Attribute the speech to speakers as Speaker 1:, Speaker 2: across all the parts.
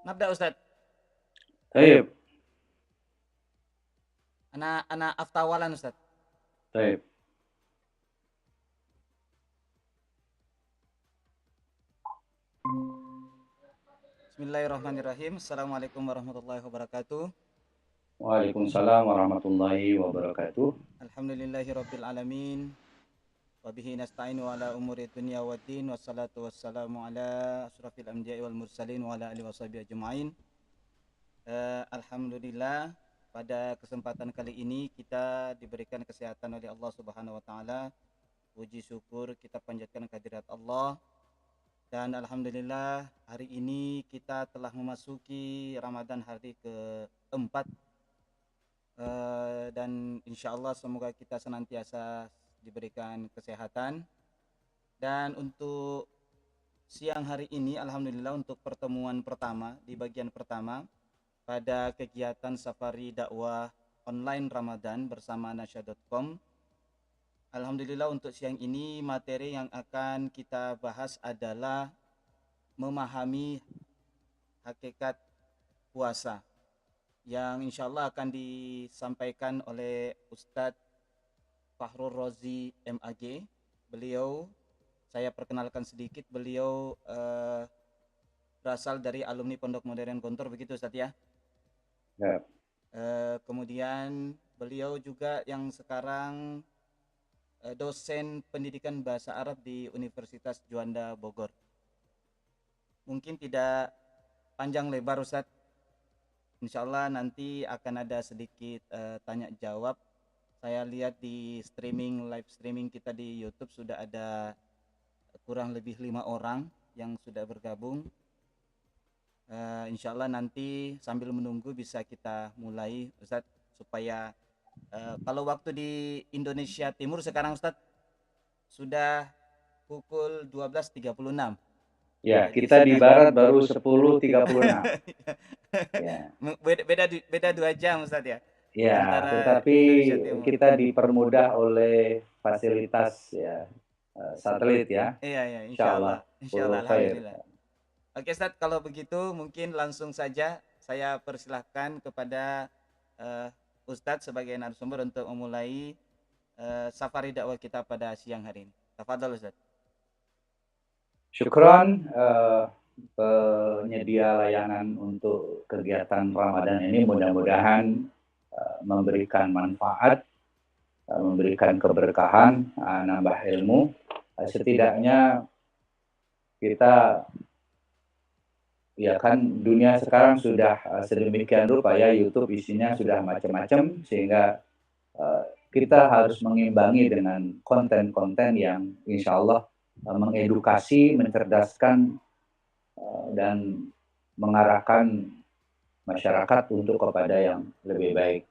Speaker 1: نبدأ أستاذ.
Speaker 2: طيب.
Speaker 1: أنا أفتح أولا أستاذ.
Speaker 2: طيب.
Speaker 1: Bismillahirrahmanirrahim. Assalamualaikum warahmatullahi wabarakatuh.
Speaker 2: Waalaikumsalam warahmatullahi wabarakatuh.
Speaker 1: Alhamdulillahirabbil alamin. Wabihi nasta'inu ala umuri dunya waddin. Wassalatu wassalamu ala asrafil anbiya'i wal mursalin wa ala alihi washabihi ajma'in. Alhamdulillah, pada kesempatan kali ini kita diberikan kesehatan oleh Allah Subhanahu wa taala. Puji syukur kita panjatkan kehadirat Allah. Dan alhamdulillah hari ini kita telah memasuki Ramadan hari keempat. Dan insya Allah semoga kita senantiasa diberikan kesehatan. Dan untuk siang hari ini alhamdulillah untuk pertemuan pertama di bagian pertama pada kegiatan safari dakwah online Ramadan bersama nasya.com. Alhamdulillah untuk siang ini materi yang akan kita bahas adalah memahami hakikat puasa yang insya Allah akan disampaikan oleh Ustadz Fahrul Rozi MAG. Beliau, saya perkenalkan sedikit, beliau berasal dari alumni Pondok Modern Gontor, begitu Ustadz ya.
Speaker 2: Ya.
Speaker 1: Kemudian beliau juga yang sekarang dosen pendidikan bahasa Arab di Universitas Juanda Bogor. Mungkin tidak panjang lebar Ustadz. Insya Allah nanti akan ada sedikit tanya jawab. Saya lihat di live streaming kita di YouTube sudah ada kurang lebih 5 orang yang sudah bergabung. Insya Allah nanti sambil menunggu bisa kita mulai Ustadz, supaya kalau waktu di Indonesia Timur sekarang Ustadz sudah pukul 12.36.
Speaker 2: Ya,
Speaker 1: Jadi
Speaker 2: kita di
Speaker 1: sudah
Speaker 2: barat baru 10.36. Ya.
Speaker 1: beda 2 jam Ustadz ya,
Speaker 2: Ya,
Speaker 1: antara
Speaker 2: tetapi
Speaker 1: Indonesia Timur.
Speaker 2: kita dipermudah oleh fasilitas ya satelit ya.
Speaker 1: Iya ya,
Speaker 2: Insya Allah.
Speaker 1: insya Allah,
Speaker 2: Kullu khair.
Speaker 1: alhamdulillah. Oke Ustadz, kalau begitu mungkin langsung saja saya persilahkan kepada Ustadz sebagai narasumber untuk memulai safari dakwah kita pada siang hari ini. Tafadhol Ustadz.
Speaker 2: Syukron penyedia layanan untuk kegiatan Ramadan ini mudah-mudahan memberikan manfaat, memberikan keberkahan, nambah ilmu. Setidaknya kita, ya kan, dunia sekarang sudah sedemikian rupa ya, YouTube isinya sudah macam-macam, sehingga kita harus mengimbangi dengan konten-konten yang insya Allah mengedukasi, mencerdaskan, dan mengarahkan masyarakat untuk kepada yang lebih baik.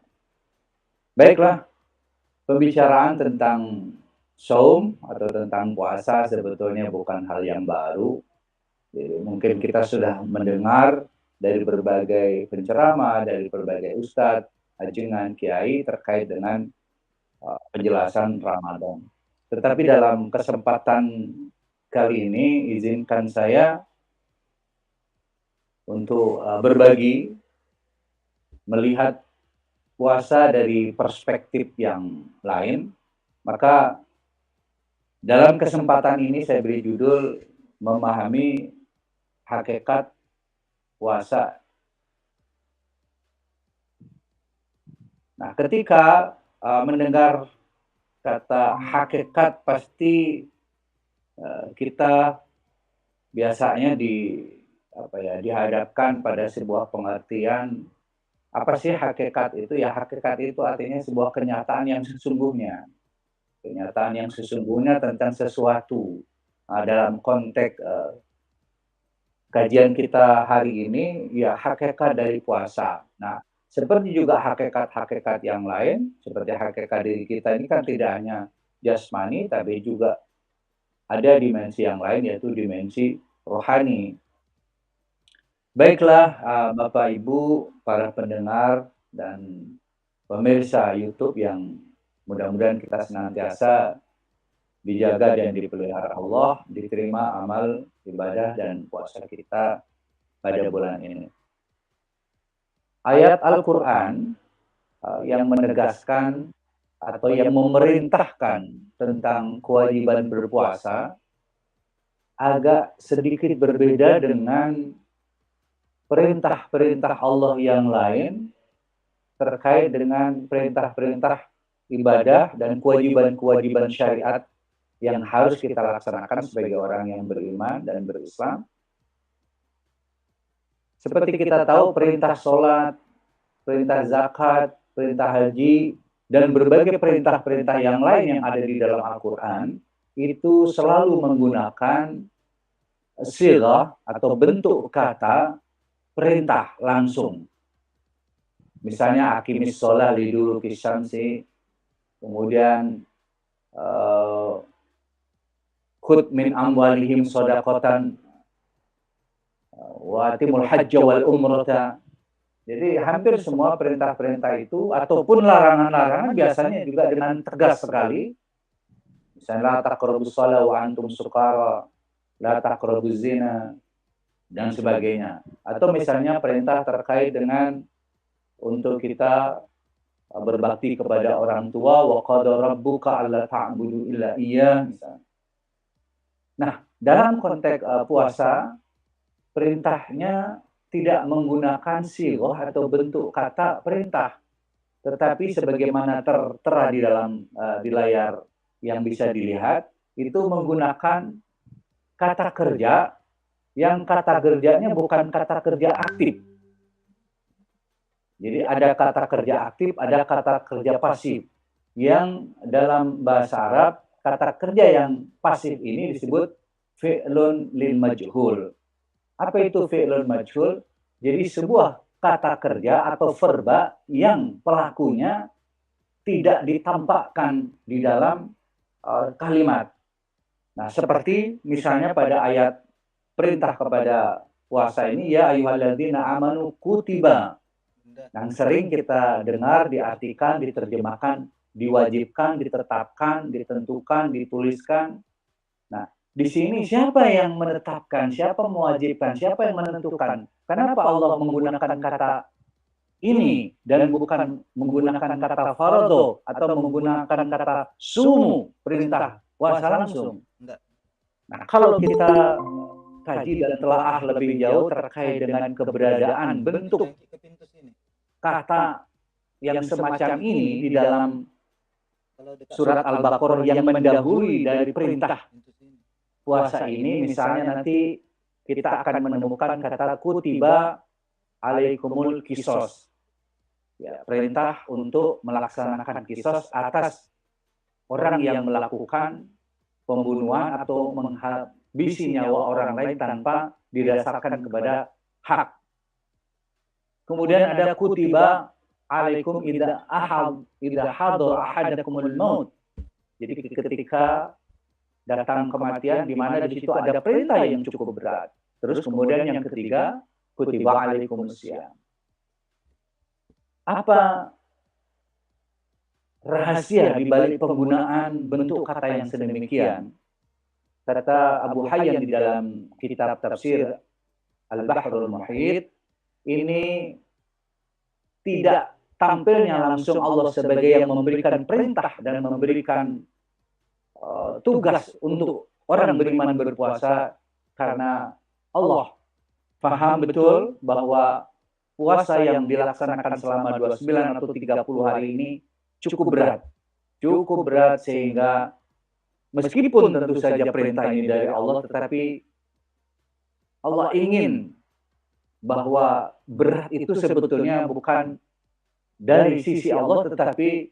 Speaker 2: Baiklah, pembicaraan tentang saum atau tentang puasa sebetulnya bukan hal yang baru. Jadi, mungkin kita sudah mendengar dari berbagai penceramah, dari berbagai ustadz, ajengan, kiai terkait dengan penjelasan Ramadan. Tetapi dalam kesempatan kali ini, izinkan saya untuk berbagi, melihat puasa dari perspektif yang lain. Maka dalam kesempatan ini saya beri judul memahami hakikat puasa. Nah, ketika mendengar kata hakikat, pasti kita biasanya dihadapkan pada sebuah pengertian, apa sih hakikat itu? Ya, hakikat itu artinya sebuah kenyataan yang sesungguhnya. Kenyataan yang sesungguhnya tentang sesuatu. Dalam konteks kajian kita hari ini, ya hakikat dari puasa. Nah, seperti juga hakikat-hakikat yang lain, seperti hakikat diri kita ini kan tidak hanya jasmani, tapi juga ada dimensi yang lain, yaitu dimensi rohani. Baiklah, Bapak Ibu, para pendengar dan pemirsa YouTube yang mudah-mudahan kita senantiasa dijaga dan dipelihara Allah, diterima amal, ibadah, dan puasa kita pada bulan ini. ayat Al-Quran yang menegaskan atau yang memerintahkan tentang kewajiban berpuasa agak sedikit berbeda dengan perintah-perintah Allah yang lain terkait dengan perintah-perintah ibadah dan kewajiban-kewajiban syariat yang harus kita laksanakan sebagai orang yang beriman dan berislam. Seperti kita tahu perintah sholat, perintah zakat, perintah haji, dan berbagai perintah-perintah yang lain yang ada di dalam Al-Quran itu selalu menggunakan sirah atau bentuk kata perintah langsung. Misalnya akimis sholat liduluki syamsi, kemudian khud min amwalihim sodakotan wa atimul hajja wal umrata. Jadi hampir semua perintah-perintah itu ataupun larangan-larangan biasanya juga dengan tegas sekali. Misalnya la taqrabus shalah wa antum sukara, la taqrabuz zina, dan sebagainya. Atau misalnya perintah terkait dengan untuk kita berbakti kepada orang tua, wa qada rabbuka alla ta'budu illa iyyah misalnya. Nah, dalam konteks puasa, perintahnya tidak menggunakan sighah atau bentuk kata perintah, tetapi sebagaimana tertera di dalam di layar yang bisa dilihat, itu menggunakan kata kerja yang kata kerjanya bukan kata kerja aktif. Jadi ada kata kerja aktif, ada kata kerja pasif. Yang dalam bahasa Arab, kata kerja yang pasif ini disebut fi'lun lil majhul. Apa itu fi'lun majhul? Jadi sebuah kata kerja atau verba yang pelakunya tidak ditampakkan di dalam kalimat. Nah, seperti misalnya pada ayat perintah kepada puasa ini, ya ayyuhalladzina amanu kutiba. Yang sering kita dengar, diartikan, diterjemahkan, diwajibkan, ditetapkan, ditentukan, dituliskan. Nah, di sini siapa yang menetapkan, siapa mewajibkan, siapa yang menentukan? Kenapa Allah menggunakan kata ini dan bukan menggunakan kata fardo atau menggunakan kata sumu, perintah puasa langsung? Nah, kalau kita kaji dan telaah lebih jauh terkait dengan keberadaan bentuk kata yang semacam ini di dalam surat Al-Baqarah yang mendahului dari perintah puasa ini, misalnya nanti kita akan menemukan kata kutiba alaikumul kisos, ya, perintah untuk melaksanakan kisos atas orang yang melakukan pembunuhan atau menghabisi nyawa orang lain tanpa didasarkan kepada hak. Kemudian ada kutiba alaikum idza hadara ahadakumul maut. Jadi ketika datang kematian, di mana di situ ada perintah yang cukup berat. Terus kemudian yang ketiga, kutiba alaikumusiyam. Apa rahasia di balik penggunaan bentuk kata yang sedemikian? Kata Abu Hayyan di dalam kitab tafsir Al-Bahrul Muhit, ini tidak tampilnya langsung Allah sebagai yang memberikan perintah dan memberikan tugas untuk orang beriman berpuasa, karena Allah paham betul bahwa puasa yang dilaksanakan selama 29 atau 30 hari ini cukup berat sehingga meskipun tentu saja perintah ini dari Allah, tetapi Allah ingin bahwa berat itu sebetulnya bukan dari sisi Allah, tetapi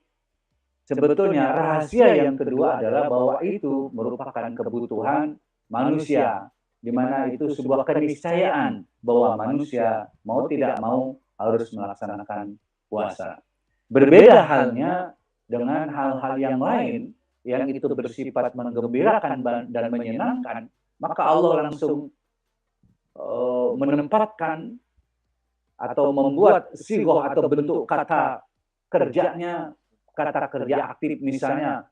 Speaker 2: sebetulnya rahasia yang kedua adalah bahwa itu merupakan kebutuhan manusia, di mana itu sebuah keniscayaan bahwa manusia mau tidak mau harus melaksanakan puasa. Berbeda halnya dengan hal-hal yang lain yang itu bersifat menggembirakan dan menyenangkan, maka Allah langsung menempatkan atau membuat sighah atau bentuk kata kerjanya, kata kerja aktif, misalnya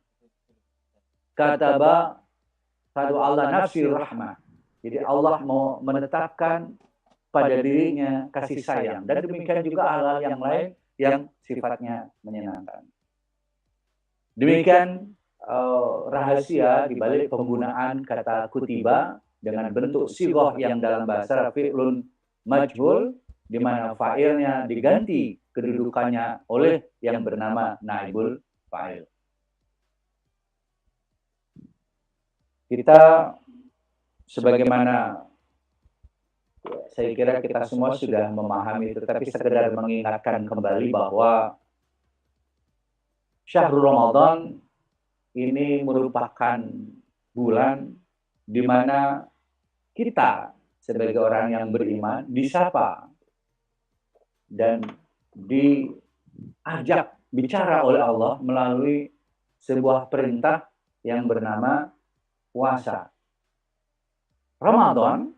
Speaker 2: kataba qadu Allah nafsi rahmah. Jadi Allah mau menetapkan pada dirinya kasih sayang. Dan demikian juga hal-hal yang lain yang sifatnya menyenangkan. Demikian rahasia di balik penggunaan kata kutiba dengan bentuk sighah yang dalam bahasa fi'lun majhul, di mana fa'ilnya diganti kedudukannya oleh yang bernama naibul fa'il. Kita sebagaimana saya kira kita semua sudah memahami, tetapi sekedar mengingatkan kembali bahwa Syahrul Ramadan ini merupakan bulan di mana kita sebagai orang yang beriman disapa dan diajak bicara oleh Allah melalui sebuah perintah yang bernama puasa. Ramadan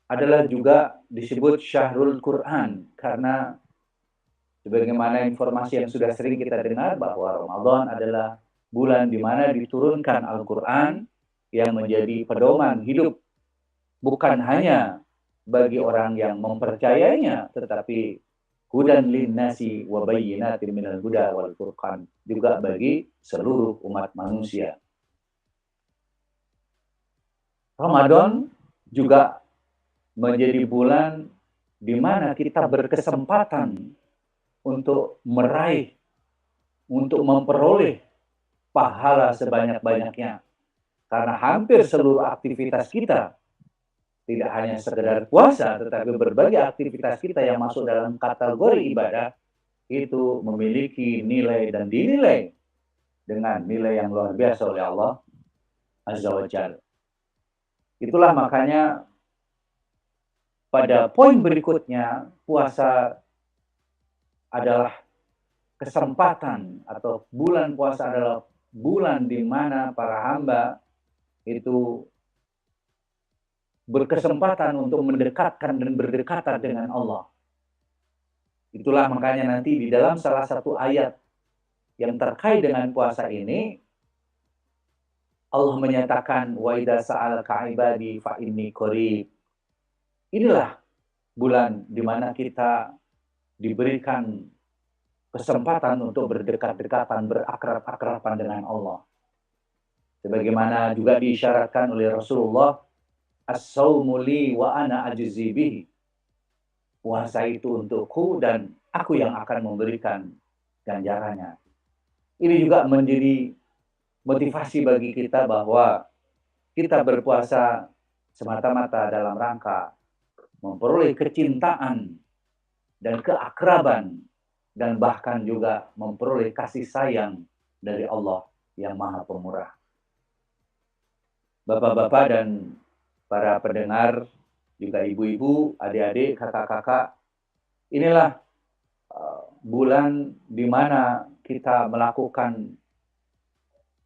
Speaker 2: adalah juga disebut Syahrul Quran karena sebagaimana informasi yang sudah sering kita dengar bahwa Ramadan adalah bulan di mana diturunkan Al-Quran yang menjadi pedoman hidup bukan hanya bagi orang yang mempercayainya, tetapi hudan linnasi wa bayyinatin minal huda wal furqan, juga bagi seluruh umat manusia. Ramadan juga menjadi bulan di mana kita berkesempatan untuk meraih, untuk memperoleh pahala sebanyak-banyaknya. Karena hampir seluruh aktivitas kita, tidak hanya sekedar puasa, tetapi berbagai aktivitas kita yang masuk dalam kategori ibadah, itu memiliki nilai dan dinilai dengan nilai yang luar biasa oleh Allah Azza wa Jalla. Itulah makanya pada poin berikutnya, puasa adalah kesempatan atau bulan puasa adalah bulan di mana para hamba itu berkesempatan untuk mendekatkan dan berdekatan dengan Allah. Itulah makanya nanti di dalam salah satu ayat yang terkait dengan puasa ini, Allah menyatakan wa idza sa'alaka ibadi fa inni qarib. Inilah bulan di mana kita diberikan kesempatan untuk berdekat-dekatan, berakrab-akraban dengan Allah. Sebagaimana juga diisyaratkan oleh Rasulullah, as-saumu li wa ana ajzi bihi. Puasa itu untukku dan aku yang akan memberikan ganjarannya. Ini juga menjadi motivasi bagi kita bahwa kita berpuasa semata-mata dalam rangka memperoleh kecintaan dan keakraban dan bahkan juga memperoleh kasih sayang dari Allah yang Maha Pemurah. Bapak-bapak dan para pendengar, juga ibu-ibu, adik-adik, kakak-kakak, inilah bulan di mana kita melakukan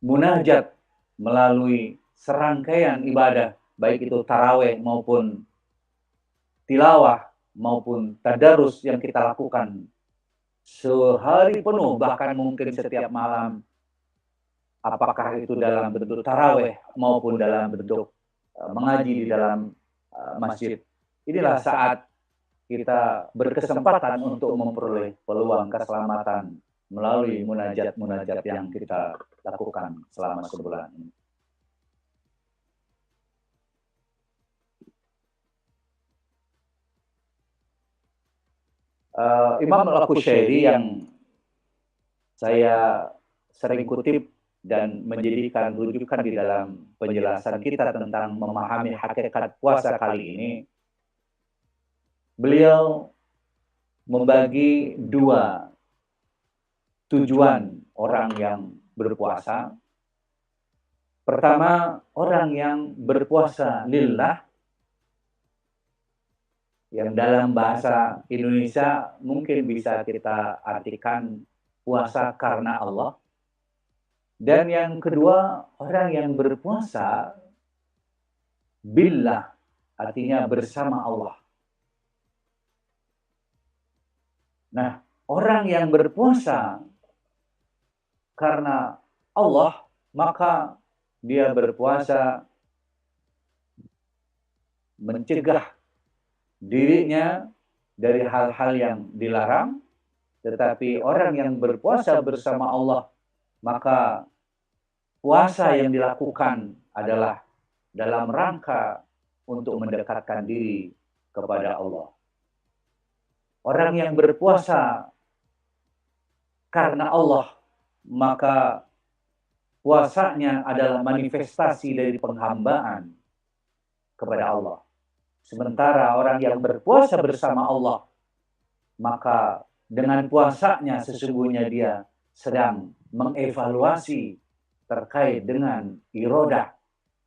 Speaker 2: munajat melalui serangkaian ibadah, baik itu tarawih maupun tilawah maupun tadarus yang kita lakukan sehari penuh, bahkan mungkin setiap malam, apakah itu dalam bentuk tarawih maupun dalam bentuk mengaji di dalam masjid. Inilah saat kita berkesempatan untuk memperoleh peluang keselamatan melalui munajat-munajat yang kita lakukan selama sebulan ini. Imam Al-Qushairi yang saya sering kutip dan menjadikan rujukan di dalam penjelasan kita tentang memahami hakikat puasa kali ini, beliau membagi dua tujuan orang yang berpuasa. Pertama, orang yang berpuasa lillah, yang dalam bahasa Indonesia mungkin bisa kita artikan puasa karena Allah. Dan yang kedua, orang yang berpuasa billah, artinya bersama Allah. Nah, orang yang berpuasa karena Allah, maka dia berpuasa mencegah dirinya dari hal-hal yang dilarang, tetapi orang yang berpuasa bersama Allah, maka puasa yang dilakukan adalah dalam rangka untuk mendekatkan diri kepada Allah. Orang yang berpuasa karena Allah, maka puasanya adalah manifestasi dari penghambaan kepada Allah. Sementara orang yang berpuasa bersama Allah, maka dengan puasanya sesungguhnya dia sedang mengevaluasi terkait dengan irodah,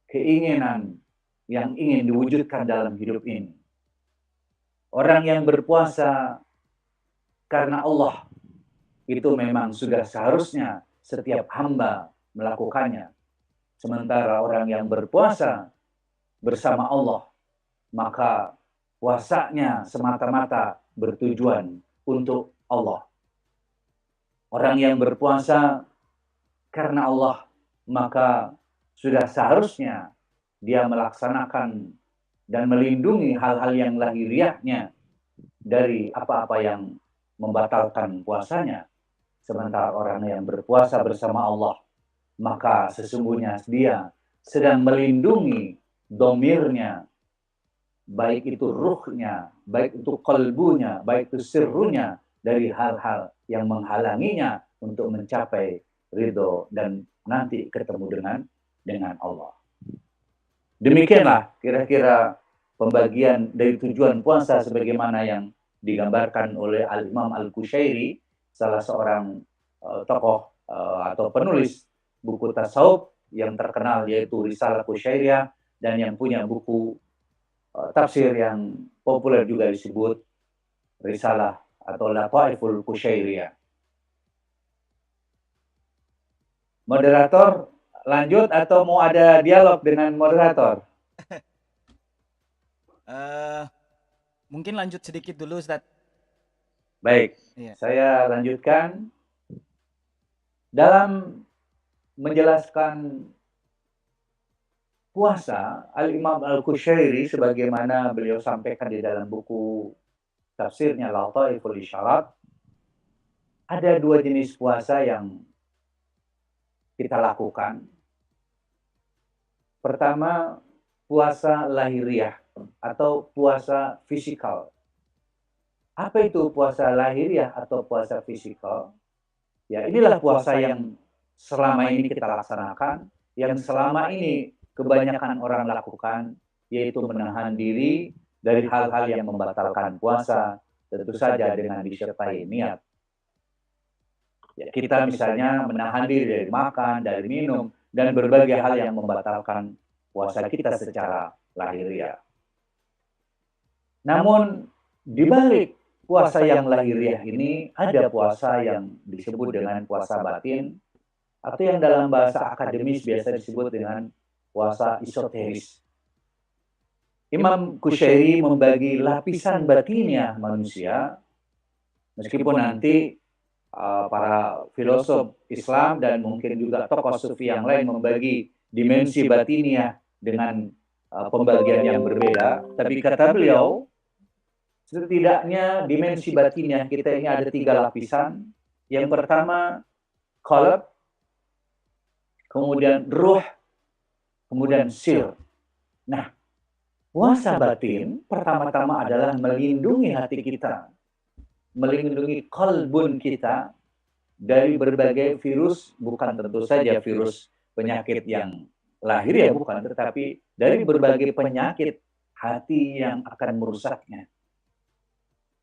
Speaker 2: keinginan yang ingin diwujudkan dalam hidup ini. Orang yang berpuasa karena Allah, itu memang sudah seharusnya setiap hamba melakukannya. Sementara orang yang berpuasa bersama Allah, maka puasanya semata-mata bertujuan untuk Allah. Orang yang berpuasa karena Allah, maka sudah seharusnya dia melaksanakan dan melindungi hal-hal yang lahiriahnya dari apa-apa yang membatalkan puasanya. Sementara orang yang berpuasa bersama Allah, maka sesungguhnya dia sedang melindungi domirnya, baik itu ruhnya, baik itu qalbunya, baik itu sirrunya, dari hal-hal yang menghalanginya untuk mencapai ridho dan nanti ketemu dengan Allah. Demikianlah kira-kira pembagian dari tujuan puasa sebagaimana yang digambarkan oleh Al-Imam Al-Qushairi, salah seorang tokoh atau penulis buku tasawuf yang terkenal, yaitu Risalah Qushairiyah, dan yang punya buku tafsir yang populer juga disebut Risalah atau Lataiful Qushairiyah. Moderator, lanjut atau mau ada dialog dengan moderator?
Speaker 1: Mungkin lanjut sedikit dulu, Ustaz.
Speaker 2: Baik, saya lanjutkan. Dalam menjelaskan puasa, Al-Imam Al-Qushairi sebagaimana beliau sampaikan di dalam buku tafsirnya Lataiful Isyarat, ada dua jenis puasa yang kita lakukan. Pertama, puasa lahiriah atau puasa fisikal. Apa itu puasa lahiriah atau puasa fisikal? Ya, inilah puasa yang selama ini kita laksanakan, yang selama ini kebanyakan orang lakukan, yaitu menahan diri dari hal-hal yang membatalkan puasa, tentu saja dengan disertai niat. Ya, kita misalnya menahan diri dari makan, dari minum, dan berbagai hal yang membatalkan puasa kita secara lahiriah. Namun, di balik puasa yang lahiriah ini, ada puasa yang disebut dengan puasa batin, atau yang dalam bahasa akademis biasa disebut dengan puasa esoteris. Imam Qushairi membagi lapisan batinnya manusia, meskipun nanti para filosof Islam dan mungkin juga tokoh sufi yang lain membagi dimensi batinnya dengan pembagian yang berbeda. Tapi kata beliau, setidaknya dimensi batinnya kita ini ada 3 lapisan. Yang pertama, qalb, kemudian ruh, kemudian sir. Nah, puasa batin pertama-tama adalah melindungi hati kita, melindungi qalbun kita dari berbagai virus, bukan tentu saja virus penyakit yang lahir ya, bukan, tetapi dari berbagai penyakit hati yang akan merusaknya.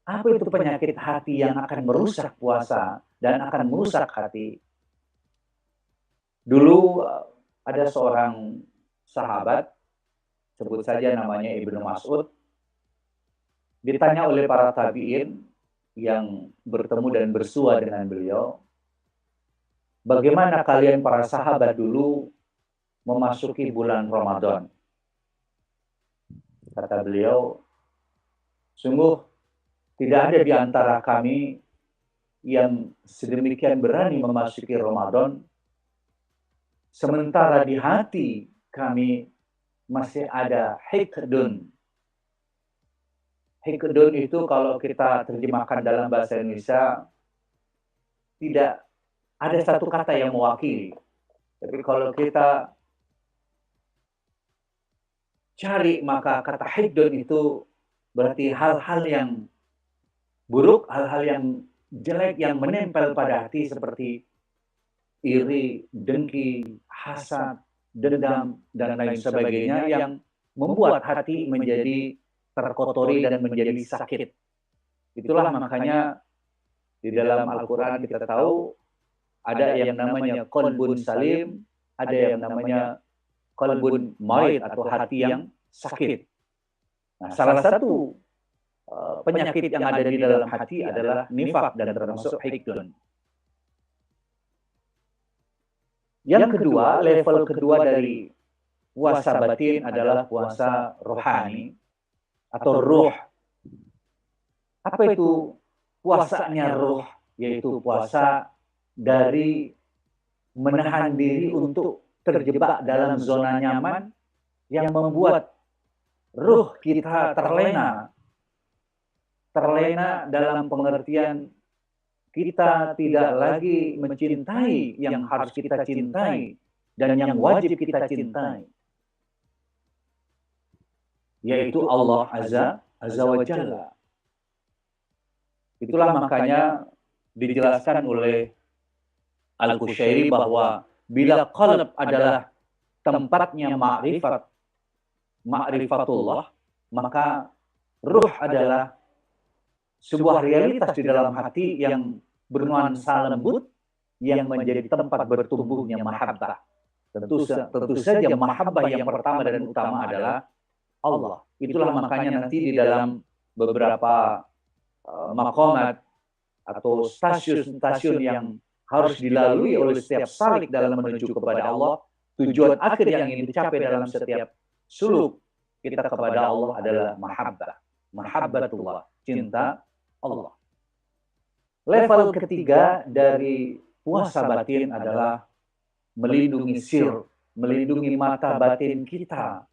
Speaker 2: Apa itu penyakit hati yang akan merusak puasa dan akan merusak hati? Dulu ada seorang sahabat, sebut saja namanya Ibnu Mas'ud, ditanya oleh para tabi'in yang bertemu dan bersua dengan beliau, bagaimana kalian para sahabat dulu memasuki bulan Ramadan? Kata beliau, sungguh tidak ada di antara kami yang sedemikian berani memasuki Ramadan, sementara di hati kami masih ada hikdun, Hikdun itu kalau kita terjemahkan dalam bahasa Indonesia tidak ada satu kata yang mewakili. Tapi kalau kita cari maka kata hikdun itu berarti hal-hal yang buruk, hal-hal yang jelek yang menempel pada hati seperti iri, dengki, hasad, dendam, dan lain sebagainya yang membuat hati menjadi terkotori dan menjadi sakit. Itulah makanya di dalam Al-Quran kita tahu ada yang namanya qalbun salim, ada yang namanya qalbun marid atau hati yang sakit. Nah, salah satu penyakit yang ada di dalam hati adalah nifak dan termasuk hikdun. Yang kedua, level kedua dari puasa batin adalah puasa rohani atau ruh. Apa itu puasanya ruh? Yaitu puasa dari menahan diri untuk terjebak dalam zona nyaman yang membuat ruh kita terlena. Terlena dalam pengertian kita tidak lagi mencintai yang harus kita cintai dan yang wajib kita cintai, yaitu Allah Azza wa Jalla. Itulah makanya dijelaskan oleh Al-Qushairi bahwa bila qalb adalah tempatnya ma'rifatullah, maka ruh adalah sebuah realitas di dalam hati yang bernuansa lembut yang menjadi tempat bertumbuhnya mahabbah. Tentu saja mahabbah yang pertama dan utama adalah Allah. Itulah makanya nanti di dalam beberapa maqamat atau stasiun-stasiun yang harus dilalui oleh setiap salik dalam menuju kepada Allah, tujuan akhir yang ingin dicapai dalam setiap suluk kita kepada Allah adalah mahabbah. Mahabbatullah, cinta Allah. Level ketiga dari puasa batin adalah melindungi sir, melindungi mata batin kita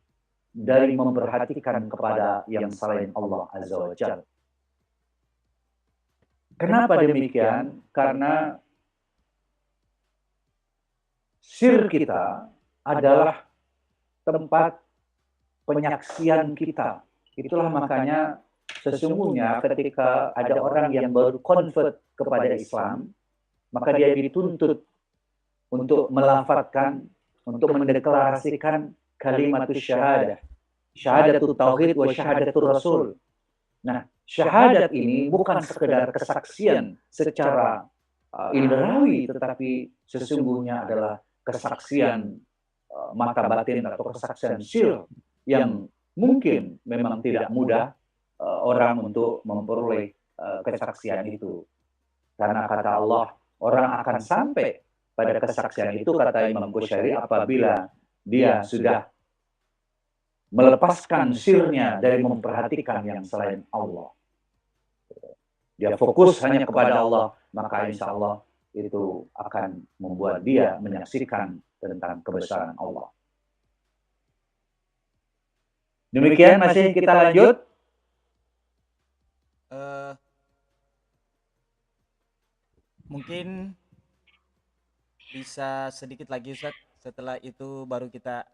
Speaker 2: dari memperhatikan kepada yang selain Allah Azza wa Jalla. Kenapa demikian? Karena sir kita adalah tempat penyaksian kita. Itulah makanya sesungguhnya ketika ada orang yang baru convert kepada Islam, maka dia dituntut untuk melafadzkan, untuk mendeklarasikan kalimatus syahadah. Syahadatul tauhid wa syahadatul rasul. Nah, syahadat ini bukan sekedar kesaksian secara indrawi, tetapi sesungguhnya adalah kesaksian mata batin atau kesaksian sir yang mungkin memang tidak mudah orang untuk memperoleh kesaksian itu. Karena kata Allah, orang akan sampai pada kesaksian itu, kata Imam Qushairi, apabila dia sudah melepaskan sirnya dari memperhatikan yang selain Allah. Dia fokus hanya kepada Allah, maka insya Allah itu akan membuat dia menyaksikan tentang kebesaran Allah. Demikian, masih kita lanjut.
Speaker 1: Mungkin bisa sedikit lagi Ustadz, setelah itu baru kita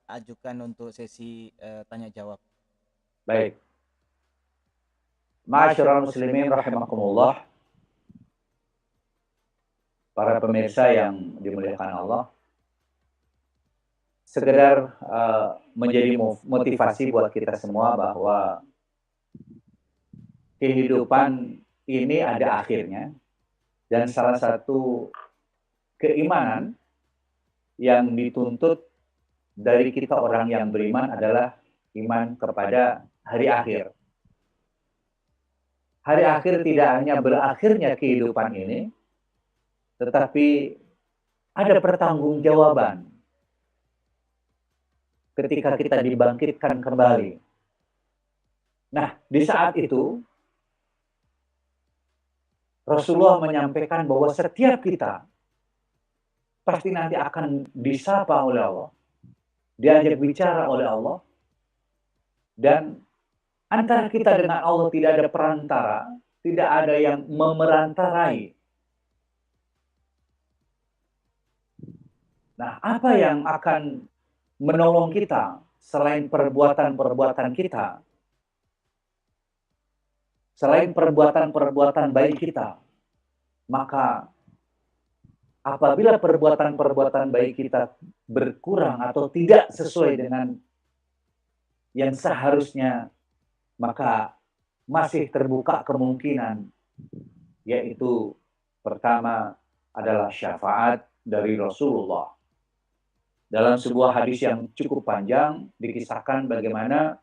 Speaker 1: ajukan untuk sesi tanya jawab.
Speaker 2: Baik. Ma'asyiral muslimin rahimakumullah. Para pemirsa yang dimuliakan Allah. Sekedar menjadi motivasi buat kita semua bahwa kehidupan ini ada akhirnya. Dan salah satu keimanan yang dituntut dari kita orang yang beriman adalah iman kepada hari akhir. Hari akhir tidak hanya berakhirnya kehidupan ini, tetapi ada pertanggungjawaban ketika kita dibangkitkan kembali. Nah, di saat itu Rasulullah menyampaikan bahwa setiap kita pasti nanti akan disapa oleh Allah, diajak bicara oleh Allah, dan Antara kita dengan Allah tidak ada perantara, tidak ada yang memerantarai. Nah, apa yang akan menolong kita selain perbuatan-perbuatan kita? Selain perbuatan-perbuatan baik kita, maka apabila perbuatan-perbuatan baik kita berkurang atau tidak sesuai dengan yang seharusnya, maka masih terbuka kemungkinan, yaitu pertama adalah syafaat dari Rasulullah. Dalam sebuah hadis yang cukup panjang, dikisahkan bagaimana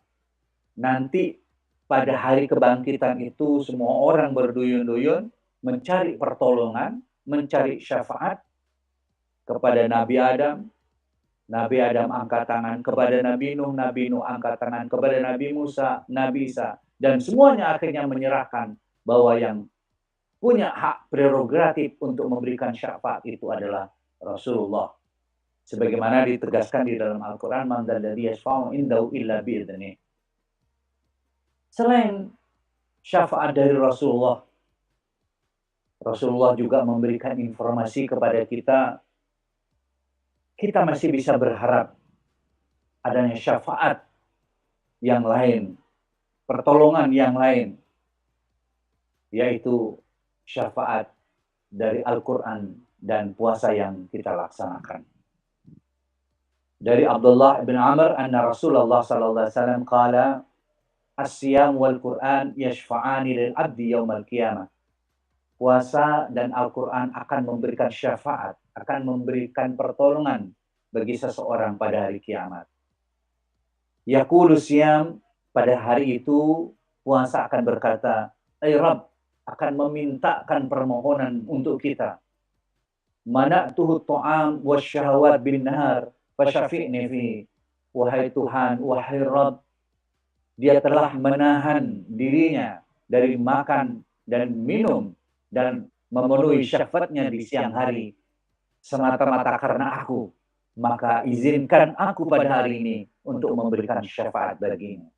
Speaker 2: nanti pada hari kebangkitan itu semua orang berduyun-duyun mencari pertolongan, mencari syafaat kepada Nabi Adam. Nabi Adam angkat tangan kepada Nabi Nuh angkat tangan kepada Nabi Musa, Nabi Isa. Dan semuanya akhirnya menyerahkan bahwa yang punya hak prerogatif untuk memberikan syafaat itu adalah Rasulullah. Sebagaimana ditegaskan di dalam Al-Quran, man dzalladzi yashfa'u indahu illa bi'idzni. Selain syafaat dari Rasulullah, Rasulullah juga memberikan informasi kepada kita, kita masih bisa berharap adanya syafaat yang lain, pertolongan yang lain, yaitu syafaat dari Al-Quran dan puasa yang kita laksanakan. Dari Abdullah bin Amr anna Rasulullah sallallahu alaihi wasallam qala as-siyam wal Qur'an yashfa'ani lil abdi yaumal qiyamah. Puasa dan Al-Quran akan memberikan syafaat, akan memberikan pertolongan bagi seseorang pada hari kiamat. Yaqulu siyam, pada hari itu puasa akan berkata, "Ay Rabb," akan memintakan permohonan untuk kita. "Mana'tuhu ta'am wasyahawat bin nahar fasyafi'ni fi." Wahai Tuhan, wahai Rabb, dia telah menahan dirinya dari makan dan minum dan memenuhi syahwatnya di siang hari semata-mata karena aku, maka izinkan aku pada hari ini untuk memberikan syafaat baginya.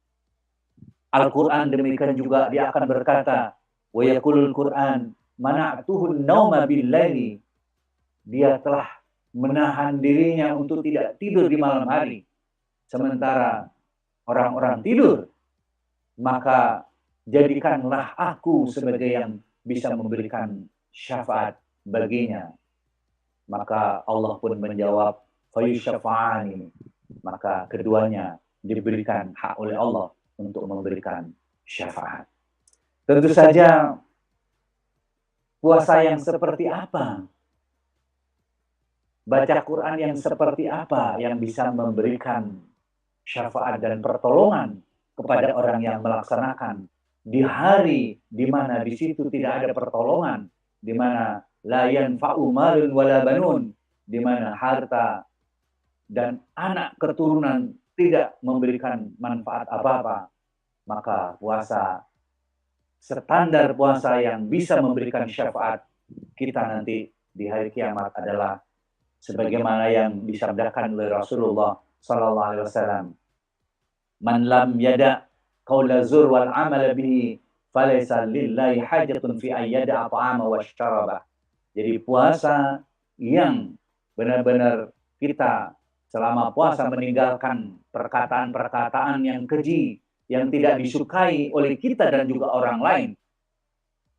Speaker 2: Al-Quran demikian juga dia akan berkata, wa yaqulul Quran mana'tuhun nauma bil-laili. Dia telah menahan dirinya untuk tidak tidur di malam hari sementara orang-orang tidur, maka jadikanlah aku sebagai yang bisa memberikan syafaat baginya. Maka Allah pun menjawab, fayusyafa'ani. Maka keduanya diberikan hak oleh Allah untuk memberikan syafaat. Tentu saja puasa yang seperti apa? Baca Quran yang seperti apa yang bisa memberikan syafaat dan pertolongan kepada orang yang melaksanakan di hari di mana di situ tidak ada pertolongan, di mana la yanfa'u malun wala banun, di mana harta dan anak keturunan tidak memberikan manfaat apa-apa, maka puasa, standar puasa yang bisa memberikan syafaat kita nanti di hari kiamat adalah sebagaimana yang disabdakan oleh Rasulullah sallallahu alaihi wasallam, man lam yada qaula zur wal amal bihi falaysa lillahi hajatun fi ayyada ta'ama wa syaraba. Jadi puasa yang benar-benar kita selama puasa meninggalkan perkataan-perkataan yang keji, yang tidak disukai oleh kita dan juga orang lain.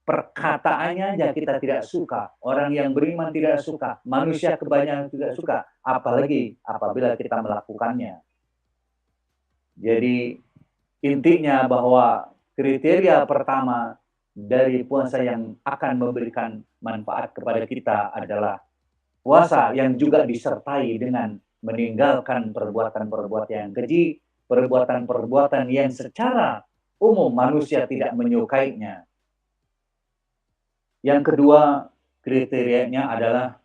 Speaker 2: Perkataannya aja kita tidak suka, orang yang beriman tidak suka, manusia kebanyakan tidak suka, apalagi apabila kita melakukannya. Jadi intinya bahwa kriteria pertama dari puasa yang akan memberikan manfaat kepada kita adalah puasa yang juga disertai dengan meninggalkan perbuatan-perbuatan yang keji, perbuatan-perbuatan yang secara umum manusia tidak menyukainya. Yang kedua, kriterianya adalah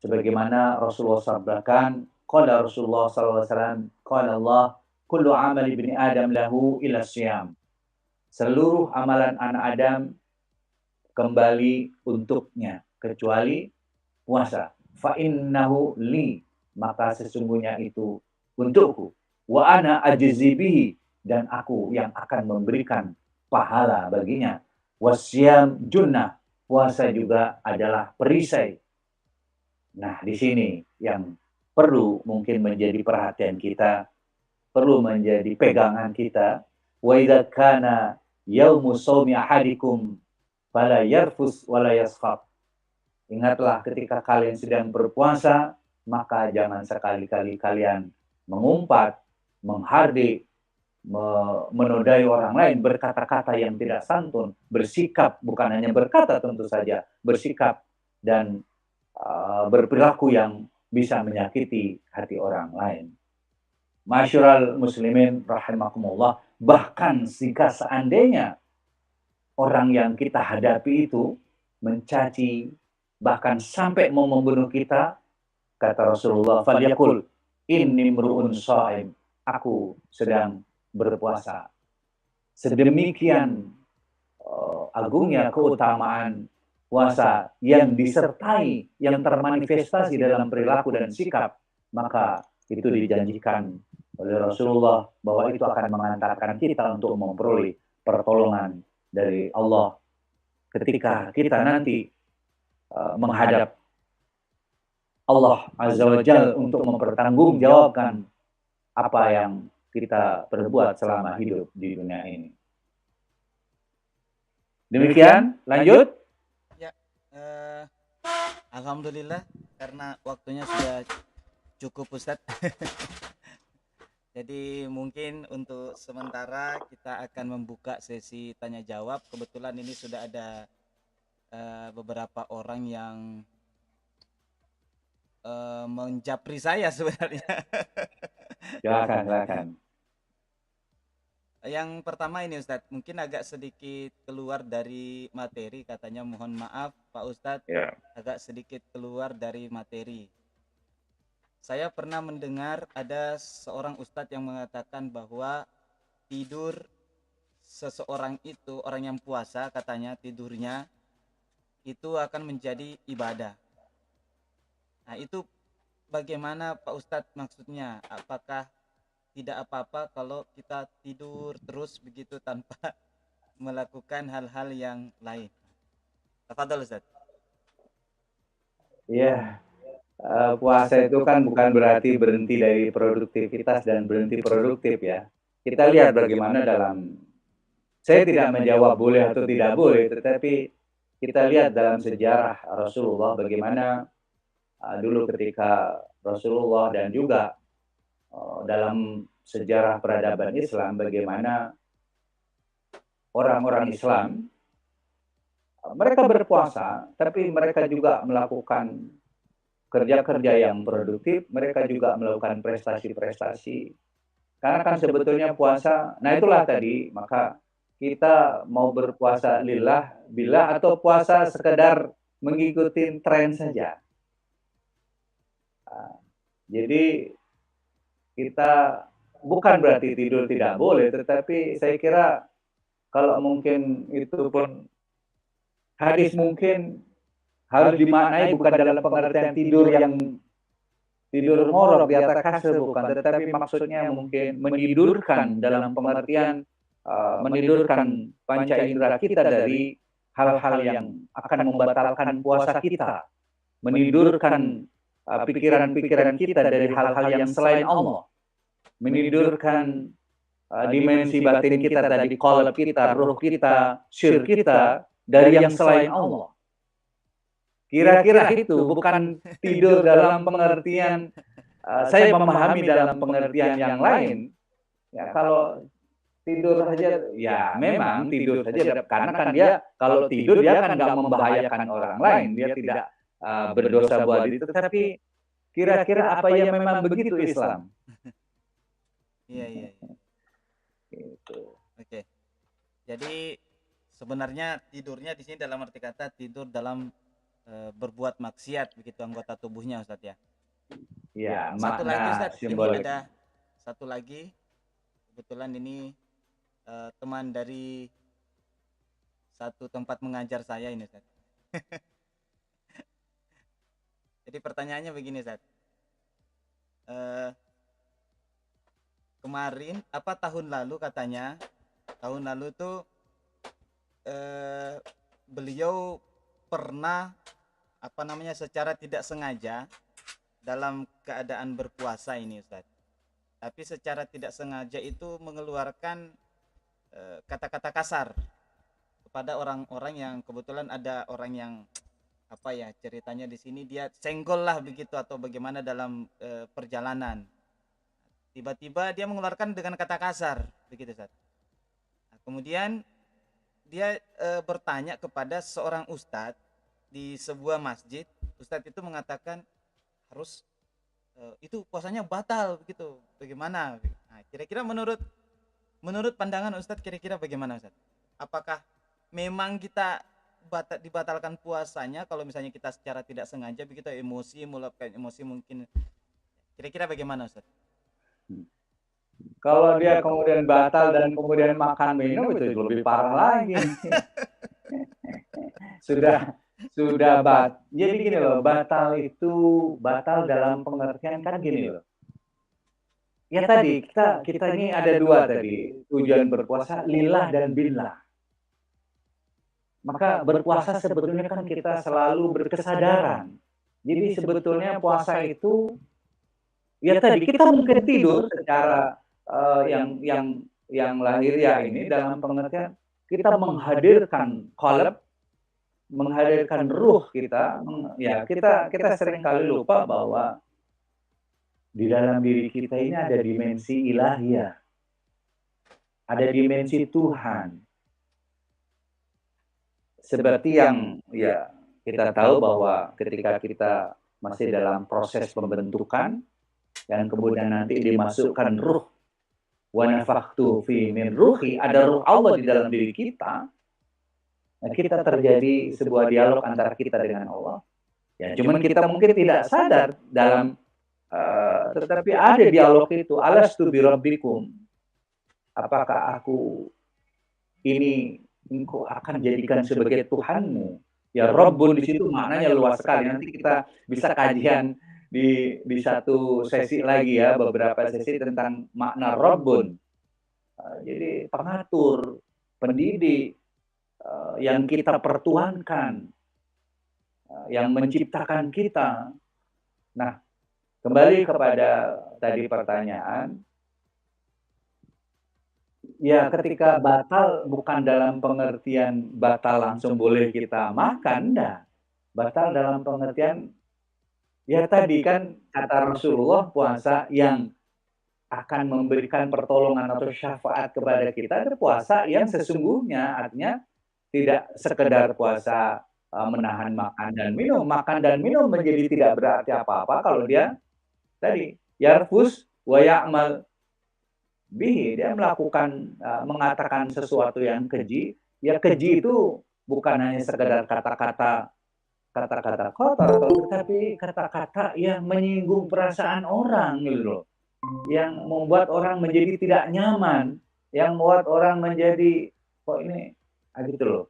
Speaker 2: sebagaimana Rasulullah sabdakan, qala Rasulullah sallallahu alaihi wasallam, qala Allah, kullu amali ibni Adam lahu ila siyam. Seluruh amalan anak Adam kembali untuknya kecuali puasa. Fa innahu li, maka sesungguhnya itu untukku. Wa ana ajzi bihi, dan aku yang akan memberikan pahala baginya. Wasyam junnah, puasa juga adalah perisai. Nah, di sini yang perlu mungkin menjadi perhatian kita, perlu menjadi pegangan kita. Wa idza kana yaumu shaumi ahadikum fala yarfus wala yaskhab. Ingatlah ketika kalian sedang berpuasa, maka jangan sekali-kali kalian mengumpat, menghardik, menodai orang lain, berkata-kata yang tidak santun, bersikap, bukan hanya berkata tentu saja, bersikap dan berperilaku yang bisa menyakiti hati orang lain. Masyurul muslimin rahimakumullah, bahkan jika seandainya orang yang kita hadapi itu mencaci, bahkan sampai mau membunuh kita, kata Rasulullah, falyakul inni mru'un shaim, aku sedang berpuasa. Sedemikian agungnya keutamaan puasa yang disertai, yang termanifestasi dalam perilaku dan sikap, maka itu dijanjikan oleh Rasulullah bahwa itu akan mengantarkan kita untuk memperoleh pertolongan dari Allah ketika kita nanti menghadap Allah Azza wa Jalla untuk mempertanggungjawabkan apa yang kita perbuat selama hidup di dunia ini. Demikian, lanjut.
Speaker 1: Ya, alhamdulillah karena waktunya sudah cukup Ustadz. Jadi mungkin untuk sementara kita akan membuka sesi tanya jawab. Kebetulan ini sudah ada beberapa orang yang menjapri saya sebenarnya.
Speaker 2: Silakan.
Speaker 1: Yang pertama ini Ustadz, mungkin agak sedikit keluar dari materi, katanya mohon maaf Pak Ustadz, agak sedikit keluar dari materi. Saya pernah mendengar ada seorang Ustadz yang mengatakan bahwa tidur seseorang itu, orang yang puasa katanya tidurnya itu akan menjadi ibadah. Nah itu bagaimana Pak Ustadz maksudnya? Apakah tidak apa-apa kalau kita tidur terus begitu tanpa melakukan hal-hal yang lain? Tafadhol Ustaz.
Speaker 2: Iya, puasa itu kan bukan berarti berhenti dari produktivitas dan berhenti produktif ya. Kita lihat bagaimana saya tidak menjawab boleh atau tidak boleh, tetapi kita lihat dalam sejarah Rasulullah bagaimana dulu ketika Rasulullah dan juga dalam sejarah peradaban Islam bagaimana orang-orang Islam mereka berpuasa tapi mereka juga melakukan kerja-kerja yang produktif, mereka juga melakukan prestasi-prestasi. Karena kan sebetulnya puasa, nah itulah tadi, maka kita mau berpuasa lillah, billah, atau puasa sekedar mengikuti tren saja. Jadi kita bukan berarti tidur tidak boleh, tetapi saya kira kalau mungkin itu pun hadis mungkin harus dimaknai bukan dalam pengertian tidur yang tidur ngorok di atas kasur, bukan, tetapi maksudnya mungkin menidurkan dalam pengertian menidurkan panca indera kita dari hal-hal yang akan membatalkan puasa kita, menidurkan pikiran-pikiran kita dari hal-hal yang selain Allah, menidurkan dimensi batin kita tadi, qalb kita, ruh kita, syir kita dari yang selain Allah. Kira-kira itu bukan tidur dalam pengertian saya memahami dalam pengertian yang lain. Ya, kalau tidur saja, ya memang tidur saja, karena kan dia kalau tidur dia kan nggak membahayakan orang lain, dia tidak berdosa buat itu. Tapi kira-kira apa yang memang begitu Islam?
Speaker 1: Iya. Gitu. Oke. Jadi sebenarnya tidurnya di sini dalam arti kata tidur dalam berbuat maksiat begitu anggota tubuhnya Ustadz ya.
Speaker 2: Ya,
Speaker 1: satu lagi Ustadz,
Speaker 2: simbolik.
Speaker 1: ini ada satu lagi kebetulan ini teman dari satu tempat mengajar saya ini Ustadz. Jadi pertanyaannya begini Ustadz. kemarin apa tahun lalu katanya, tahun lalu tuh beliau pernah apa namanya secara tidak sengaja dalam keadaan berpuasa ini Ustaz. Tapi secara tidak sengaja itu mengeluarkan kata-kata kasar kepada orang-orang yang kebetulan ada orang yang apa ya ceritanya di sini dia senggol lah begitu atau bagaimana dalam perjalanan. Tiba-tiba dia mengeluarkan dengan kata kasar begitu Ustaz. Nah, kemudian dia bertanya kepada seorang ustadz di sebuah masjid. Ustadz itu mengatakan harus itu puasanya batal begitu. Bagaimana? Nah, kira-kira menurut pandangan Ustadz kira-kira bagaimana Ustadz? Apakah memang kita dibatalkan puasanya kalau misalnya kita secara tidak sengaja begitu emosi meluapkan emosi mungkin kira-kira bagaimana Ustadz?
Speaker 2: Kalau dia kemudian batal dan kemudian makan minum itu lebih parah lagi. sudah jadi gini loh, batal itu batal dalam pengertian kan gini loh. Ya tadi kita ini ada dua tadi tujuan berpuasa, lillah dan billah. Maka berpuasa sebetulnya kan kita selalu berkesadaran. Jadi sebetulnya puasa itu ya tadi kita mungkin tidur secara yang lahir ya ini dalam pengertian kita menghadirkan qalb, menghadirkan ruh kita, ya kita sering kali lupa bahwa di dalam diri kita ini ada dimensi ilahiyah, ada dimensi Tuhan. Seperti yang ya kita tahu bahwa ketika kita masih dalam proses pembentukan dan kemudian nanti dimasukkan ruh, wa nafakhtu fi min ruhi, ada ruh Allah di dalam diri kita. Nah, kita terjadi sebuah dialog antara kita dengan Allah. Ya, cuman kita mungkin tidak sadar dalam tetapi ada dialog itu. Alastu bi rabbikum. Apakah aku ini engkau akan jadikan sebagai Tuhanmu? Ya Rabbun di situ maknanya luas sekali. Nanti kita bisa kajian di satu sesi lagi ya, beberapa sesi tentang makna Rabbun. Jadi pengatur, pendidik, yang kita pertuankan, yang menciptakan kita. Nah, kembali kepada tadi pertanyaan, ya ketika batal bukan dalam pengertian batal langsung boleh kita makan, enggak. Batal dalam pengertian, ya tadi kan kata Rasulullah puasa yang akan memberikan pertolongan atau syafaat kepada kita ada puasa yang sesungguhnya, artinya tidak sekedar puasa menahan makan dan minum. Makan dan minum menjadi tidak berarti apa-apa kalau dia tadi yarfus wa ya'mal bihi, dia melakukan mengatakan sesuatu yang keji. Ya keji itu bukan hanya sekedar kata-kata kotor, tetapi kata-kata yang menyinggung perasaan orang gitu loh. Yang membuat orang menjadi tidak nyaman, yang membuat orang menjadi kok ini gitu loh.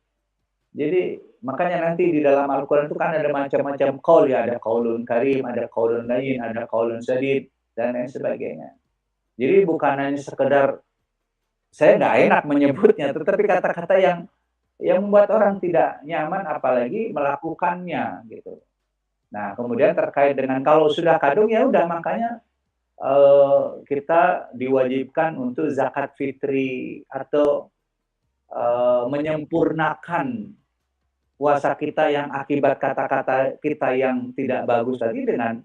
Speaker 2: Jadi makanya nanti di dalam Al-Quran itu kan ada macam-macam qaul ya, ada qaulun karim, ada qaulun lain, ada qaulun sadid, dan lain sebagainya. Jadi bukan hanya sekedar, saya nggak enak menyebutnya, tetapi kata-kata yang membuat orang tidak nyaman, apalagi melakukannya gitu. Nah kemudian terkait dengan kalau sudah kadung ya udah, makanya kita diwajibkan untuk zakat fitri atau menyempurnakan puasa kita yang akibat kata-kata kita yang tidak bagus tadi dengan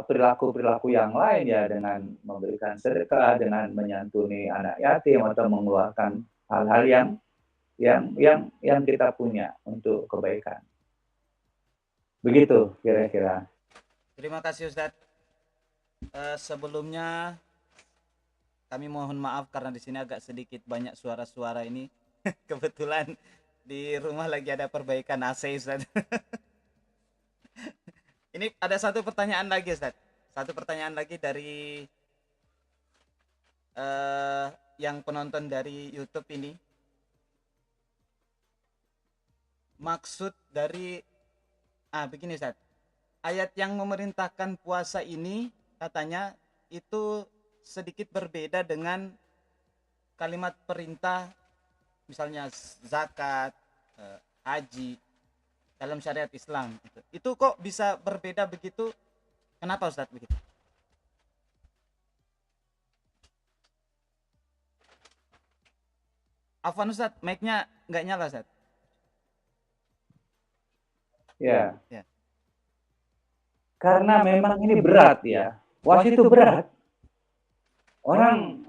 Speaker 2: perilaku-perilaku yang lain ya, dengan memberikan sedekah, dengan menyantuni anak yatim atau mengeluarkan hal-hal yang kita punya untuk kebaikan. Begitu kira-kira.
Speaker 1: Terima kasih Ustadz. Sebelumnya kami mohon maaf karena di sini agak sedikit banyak suara-suara ini. Kebetulan di rumah lagi ada perbaikan AC Ustaz. Ini ada satu pertanyaan lagi Ustaz. Satu pertanyaan lagi dari yang penonton dari YouTube ini. Maksud dari begini Ustaz. Ayat yang memerintahkan puasa ini katanya itu sedikit berbeda dengan kalimat perintah, misalnya zakat, haji dalam syariat Islam. Itu kok bisa berbeda begitu? Kenapa Ustadz begitu? Afwan Ustadz, mic-nya nggak nyala Ustadz.
Speaker 2: Ya,
Speaker 1: Ya.
Speaker 2: karena memang ini berat ya. Puasa itu berat. Orang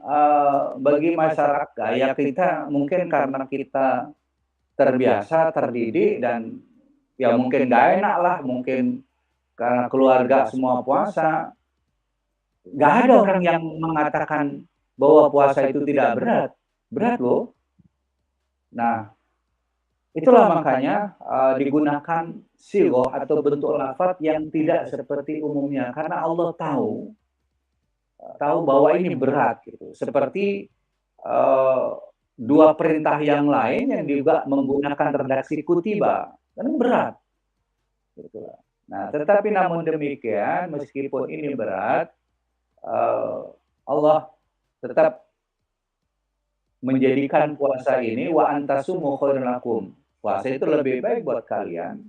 Speaker 2: bagi masyarakat ya kita mungkin karena kita terbiasa, terdidik dan ya mungkin gak enak lah, mungkin karena keluarga semua puasa. Gak ada orang yang mengatakan bahwa puasa itu tidak berat. Berat loh. Nah, itulah makanya digunakan sigoh atau bentuk lafaz yang tidak seperti umumnya. Karena Allah tahu bahwa ini berat gitu. Seperti dua perintah yang lain yang juga menggunakan redaksi kutiba. Kan berat. Gitu. Nah, tetapi namun demikian, meskipun ini berat, Allah tetap menjadikan puasa ini wa antasumu khairun lakum. Puasa itu lebih baik buat kalian.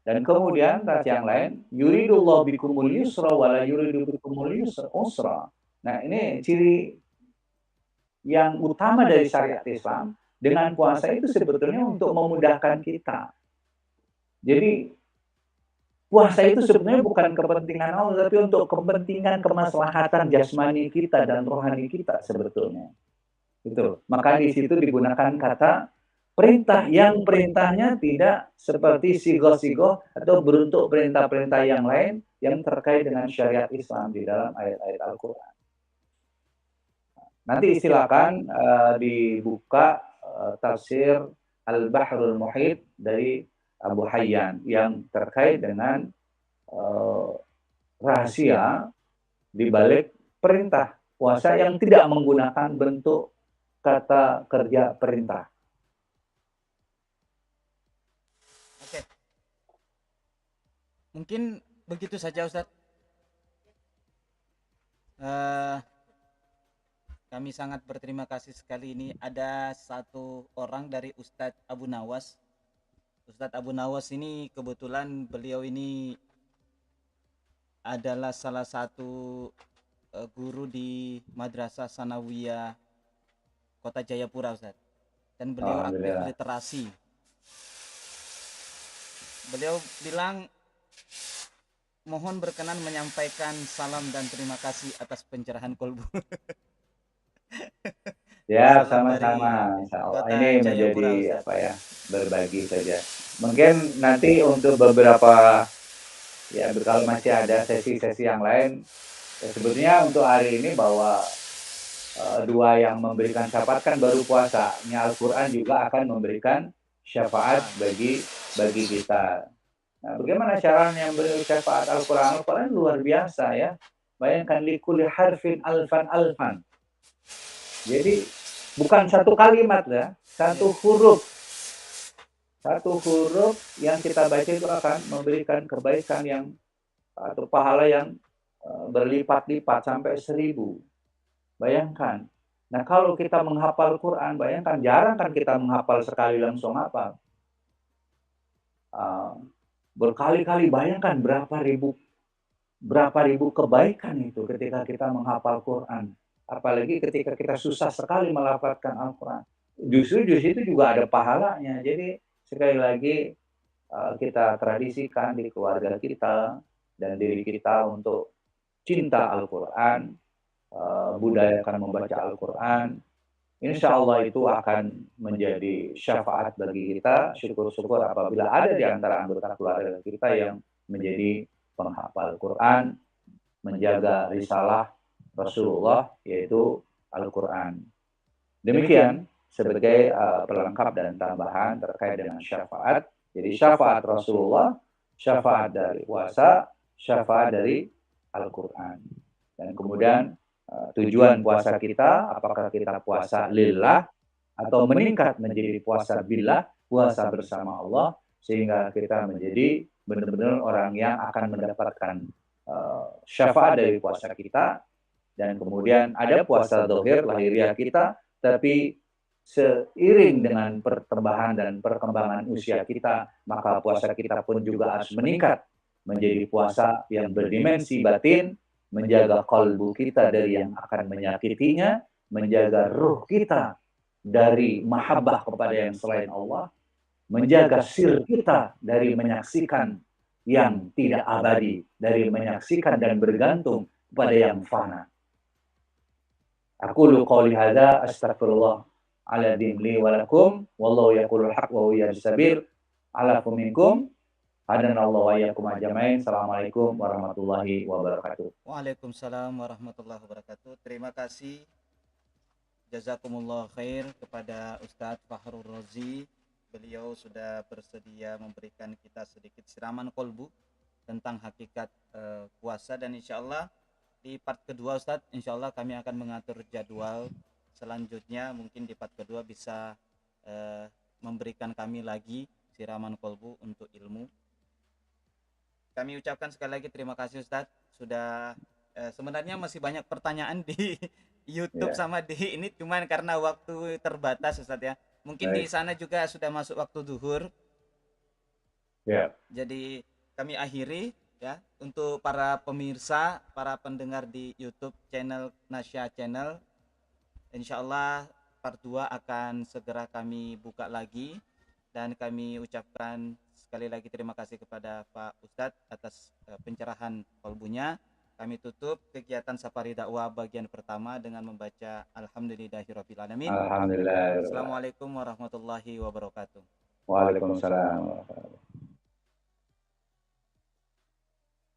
Speaker 2: Dan kemudian ayat yang lain, yuridullahu bikumul yusra wa la yuridu bikumul usra. Nah, ini ciri yang utama dari syariat Islam. Dengan puasa itu sebetulnya untuk memudahkan kita. Jadi puasa itu sebenarnya bukan kepentingan Allah, tapi untuk kepentingan kemaslahatan jasmani kita dan rohani kita sebetulnya. Itu. Maka di situ digunakan kata perintah yang perintahnya tidak seperti sigoh-sigoh atau beruntuk perintah-perintah yang lain yang terkait dengan syariat Islam di dalam ayat-ayat Al-Quran. Nanti silakan dibuka tafsir Al-Bahrul Muhit dari Abu Hayyan yang terkait dengan rahasia di balik perintah puasa yang tidak menggunakan bentuk kata kerja perintah.
Speaker 1: Oke. Mungkin begitu saja Ustadz. Kami sangat berterima kasih sekali. Ini ada satu orang dari Ustadz Abu Nawas. Ustadz Abu Nawas ini kebetulan beliau ini adalah salah satu guru di Madrasah Sanawiyah Kota Jayapura Ustadz. Dan beliau aktif literasi. Beliau bilang mohon berkenan menyampaikan salam dan terima kasih atas pencerahan kolbu.
Speaker 2: Ya, sama-sama. Ini menjadi apa ya, berbagi saja. Mungkin nanti untuk beberapa ya kalau masih ada sesi-sesi yang lain, ya sebetulnya untuk hari ini bahwa dua yang memberikan syafaat kan baru puasa. Al-Quran juga akan memberikan syafaat bagi kita. Nah, bagaimana caranya memberi syafaat Al-Quran? Al-Quran luar biasa ya. Bayangkan likulli harfin alfan. Jadi bukan satu kalimat ya, satu huruf yang kita baca itu akan memberikan kebaikan yang atau pahala yang berlipat-lipat sampai 1000. Bayangkan. Nah, kalau kita menghafal Quran, bayangkan jarang kan kita menghafal sekali langsung hafal. Berkali-kali, bayangkan berapa ribu kebaikan itu ketika kita menghafal Quran. Apalagi ketika kita susah sekali melafalkan Al-Quran. Justru di situ juga ada pahalanya. Jadi sekali lagi kita tradisikan di keluarga kita dan diri kita untuk cinta Al-Quran, budayakan membaca Al-Quran. Insya Allah itu akan menjadi syafaat bagi kita. Syukur-syukur apabila ada di antara anggota keluarga kita yang menjadi penghafal Quran, menjaga risalah Rasulullah yaitu Al-Quran. Demikian sebagai pelengkap dan tambahan terkait dengan syafaat. Jadi syafaat Rasulullah, syafaat dari puasa, syafaat dari Al-Quran. Dan kemudian tujuan puasa kita, apakah kita puasa lillah atau meningkat menjadi puasa billah, puasa bersama Allah, sehingga kita menjadi benar-benar orang yang akan mendapatkan syafaat dari puasa kita. dan kemudian ada puasa zahir lahiriah kita, tapi seiring dengan pertambahan dan perkembangan usia kita, maka puasa kita pun juga harus meningkat menjadi puasa yang berdimensi batin, menjaga kalbu kita dari yang akan menyakitinya, menjaga ruh kita dari mahabbah kepada yang selain Allah, menjaga sir kita dari menyaksikan yang tidak abadi, dari menyaksikan dan bergantung pada yang fana. Aqulu qawli hadza astaghfirullah ala li wa lakum wallahu yaqulul haq wa huwa yahdis sabil ala minkum hadanallahu wa iyyakum ajmain. Assalamualaikum warahmatullahi wabarakatuh.
Speaker 1: Waalaikumsalam warahmatullahi wabarakatuh. Terima kasih jazakumullah khair kepada Ustadz Fakhrul Razi. Beliau sudah bersedia memberikan kita sedikit siraman kolbu tentang hakikat puasa, dan insya Allah di part kedua Ustadz, insya Allah kami akan mengatur jadwal selanjutnya. Mungkin di part kedua bisa memberikan kami lagi siraman kolbu untuk ilmu. Kami ucapkan sekali lagi terima kasih Ustadz. Sudah sebenarnya masih banyak pertanyaan di YouTube sama di ini, cuman karena waktu terbatas Ustadz ya. Mungkin di sana juga sudah masuk waktu zuhur. Jadi kami akhiri ya. Untuk para pemirsa, para pendengar di YouTube channel Nasya Channel, insya Allah part 2 akan segera kami buka lagi, dan kami ucapkan sekali lagi terima kasih kepada Pak Ustadz atas pencerahan kolbunya. Kami tutup kegiatan Safari Dakwah bagian pertama dengan membaca Alhamdulillahirrabbilalamin.
Speaker 2: Alhamdulillah.
Speaker 1: Assalamualaikum warahmatullahi wabarakatuh.
Speaker 2: Waalaikumsalam.